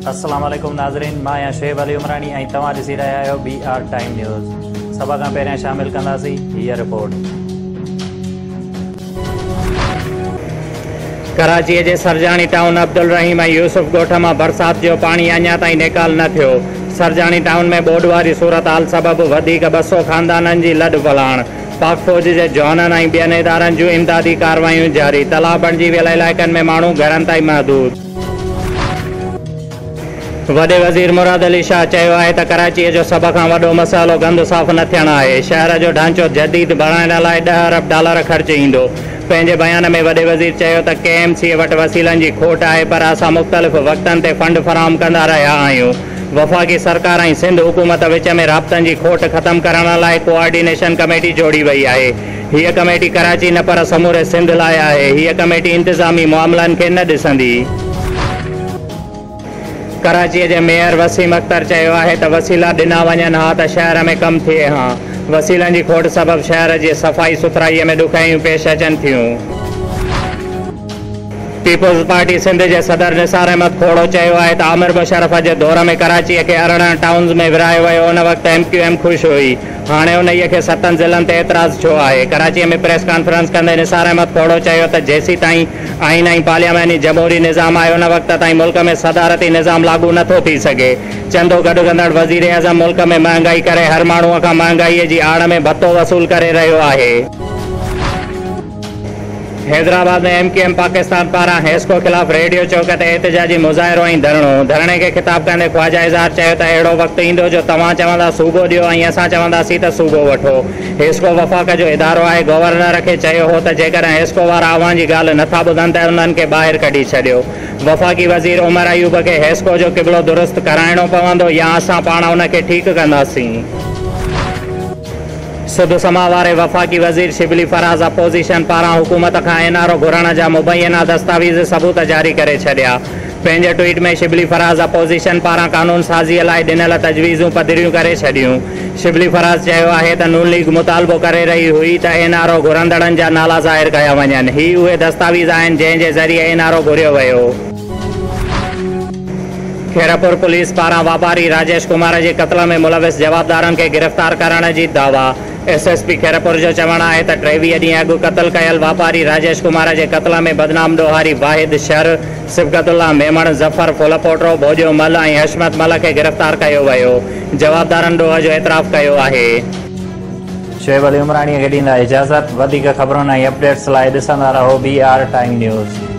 अस्सलाम वालेकुम नाज़रीन, मां आहियां शुएब अली उमरानी ऐं तव्हां ॾिसी रहिया आहियो BR टाइम न्यूज़। सभ खां पहिरियां शामिल कंदासीं हीअ रिपोर्ट। कराची जे सरजानी टाउन अब्दुल रहीम ऐं यूसुफ ॻोठ मां बरसात जो पाणी अञा ताईं निकाल न थियो। सरजानी टाउन में ॿोॾ वारी सूरत हाल सबबि वधीक 200 ख़ानदाननि जी लॾ पलाण। पाक फ़ौज जे जवाननि ऐं ॿियनि इदारनि जूं इमदादी कार्रवायूं जारी। तलाउ बणिजी वियल इलाइक़नि में माण्हू घरनि ताईं महदूद। वॾे वज़ीर मुराद अली शाह चयो आहे त कराचीअ जो सभ खां वॾो मसइलो गंद साफ़ न थियणु आहे। शहर जो ढांचो जदीद बणाइण लाइ $10 अरब ख़र्च ईंदो। पंहिंजे बयान में वॾे वज़ीर चयो त KMC वटि वसीलनि जी खोट आहे, पर असां मुख़्तलिफ़ वक़्तनि ते फंड फराहम कंदा रहिया आहियूं। वफ़ाक़ी सरकार ऐं सिंध हुकूमत विच में राब्तनि जी खोट ख़तमु करण लाइ कोऑर्डिनेशन कमेटी जोड़ी वई आहे। हीअ कमेटी कराची न पर समूरे सिंध लाइ आहे। हीअ कमेटी इंतिज़ामी मामलनि खे न ॾिसंदी। कराचीअ जे मेयर वसीम अख्तर चयो आहे त वसीला ॾिना वञनि हा त शहर में कमु थिए हा। वसीलनि जी खोट सबबि शहर जी सफ़ाई सुथराईअ में ॾुखियाइयूं पेश अचनि थियूं। पीपुल्स पार्टी सिंध जे सदर निसार अहमद खोड़ो चयो आहे त आमिर मुशर्रफ जे दौर में कराचीअ खे 18 टाउन्स में विरायो वियो। उन वक़्तु MQM ख़ुशि हुई, हाणे उन्हीअ खे 7 ज़िलनि ते एतिराज़ छो आहे। कराचीअ में प्रेस कॉन्फ्रेंस कंदे निसार अहमद खोड़ो चयो त जेसीं ताईं आइन ऐं पार्लियामेंटी जमहूरी निज़ाम आहे, उन वक़्त ताईं मुल्क में सदारती निज़ाम लागू नथो थी सघे। चंदो गॾु कंदड़ वज़ीर आज़म मुल्क में महांगाई करे हर माण्हूअ खां महांगाईअ जी आड़ में भत्तो वसूल करे रहियो आहे। हैदराबाद में MQM पाकिस्तान पारां हेस्को खिलाफ़ रेडियो चौक ते एहतजाजी मुज़ाहिरो ऐं धरणे खे ख़िताब कंदे ख्वाजा इज़हार चयो त अहिड़ो वक़्तु ईंदो जो तव्हां चवंदा सूबो ॾियो ऐं असां चवंदासीं त सूबो वठो। हेस्को वफ़ाक़ जो इदारो आहे। गवर्नर खे चयो हो त जेकॾहिं हेस्को वारा अवां जी ॻाल्हि नथा ॿुधनि त उन्हनि खे ॿाहिरि कढी छॾियो। वफ़ाक़ी वज़ीर उमर अयूब खे हेस्को जो क़िबलो दुरुस्त कराइणो पवंदो या असां पाण उनखे ठीकु कंदासीं। सुध समा वारे वफ़ाक़ी वज़ीर शिबली फराज़ अपोज़िशन पारां हुकूमत खां NRO घुरण जा मुबैना दस्तावेज़ सबूत जारी करे छॾिया। पंहिंजे ट्वीट में शिबली फराज़ अपोज़िशन पारां कानून साज़ीअ लाइ ॾिनल तजवीज़ूं पधिरियूं करे छॾियूं। शिबली फराज़ चयो आहे त नून लीग मुतालबो करे रही हुई त NRO घुरंदड़नि जा नाला ज़ाहिर कया वञनि। ही उहे दस्तावेज़ आहिनि जंहिं जे ज़रिए NRO घुरियो वियो। खैरपुर पुलिस पारां वापारी राजेश कुमार जे क़त्ल में मुलविस जवाबदारनि खे गिरफ़्तार करण जी दावा। SSP खैरपुर जो चवणु आहे त 23 ॾींहं अॻु क़त्ल कयल वापारी राजेश कुमार जे क़त्ल में बदनाम ॾोहारी वाहिद शर, सिबकतुल्ला मेमण, ज़फ़र फुलपोटरो, भोजो मल ऐं हशमत मल खे गिरफ़्तार कयो वियो। जवाबदारनि ॾोह जो एतिराफ़ कयो आहे। शुएब अली उमरानीअ खे ॾींदा इजाज़त। वधीक ख़बरुनि ऐं अपडेट्स लाइ ॾिसंदा रहो BR टाइम न्यूज़।